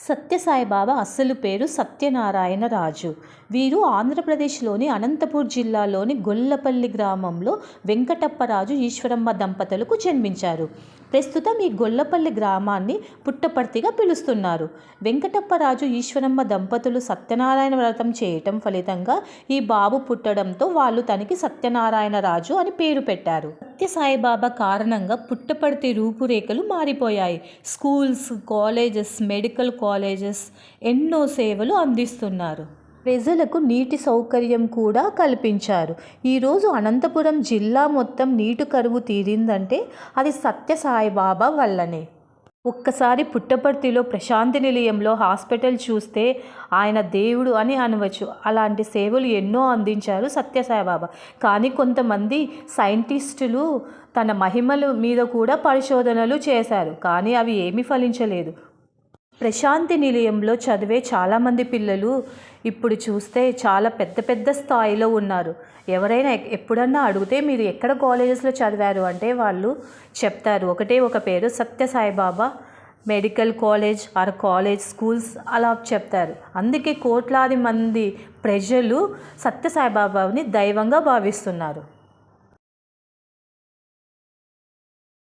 సత్యసాయిబాబా అసలు పేరు సత్యనారాయణ రాజు. వీరు ఆంధ్రప్రదేశ్లోని అనంతపూర్ జిల్లాలోని గొల్లపల్లి గ్రామంలో వెంకటప్పరాజు ఈశ్వరమ్మ దంపతులకు జన్మించారు. ప్రస్తుతం ఈ గొల్లపల్లి గ్రామాన్ని పుట్టపర్తిగా పిలుస్తున్నారు. వెంకటప్పరాజు ఈశ్వరమ్మ దంపతులు సత్యనారాయణ వ్రతం చేయటం ఫలితంగా ఈ బాబు పుట్టడంతో వాళ్ళు తనకి సత్యనారాయణ రాజు అని పేరు పెట్టారు. సత్యసాయిబాబా కారణంగా పుట్టపర్తి రూపురేఖలు మారిపోయాయి. స్కూల్స్, కాలేజెస్, మెడికల్ కాలేజెస్ ఎన్నో సేవలు అందిస్తున్నారు. ప్రజలకు నీటి సౌకర్యం కూడా కల్పించారు. ఈరోజు అనంతపురం జిల్లా మొత్తం నీటి కరువు తీరిందంటే అది సత్యసాయిబాబా వల్లనే. ఒక్కసారి పుట్టపర్తిలో ప్రశాంతి నిలయంలో హాస్పిటల్ చూస్తే ఆయన దేవుడు అని అనవచ్చు. అలాంటి సేవలు ఎన్నో అందించారు సత్యసాయిబాబా. కానీ కొంతమంది సైంటిస్టులు తన మహిమల మీద కూడా పరిశోధనలు చేశారు. కానీ అవి ఏమీ ఫలించలేదు. ప్రశాంతి నిలయంలో చదివే చాలామంది పిల్లలు ఇప్పుడు చూస్తే చాలా పెద్ద పెద్ద స్థాయిలో ఉన్నారు. ఎవరైనా ఎప్పుడన్నా అడిగితే మీరు ఎక్కడ కాలేజెస్లో చదివారు అంటే వాళ్ళు చెప్తారు ఒకటే ఒక పేరు, Sathya Sai Baba medical college are college schools అలా చెప్తారు. అందుకే కోట్లాది మంది ప్రజలు సత్యసాయిబాబాని దైవంగా భావిస్తున్నారు.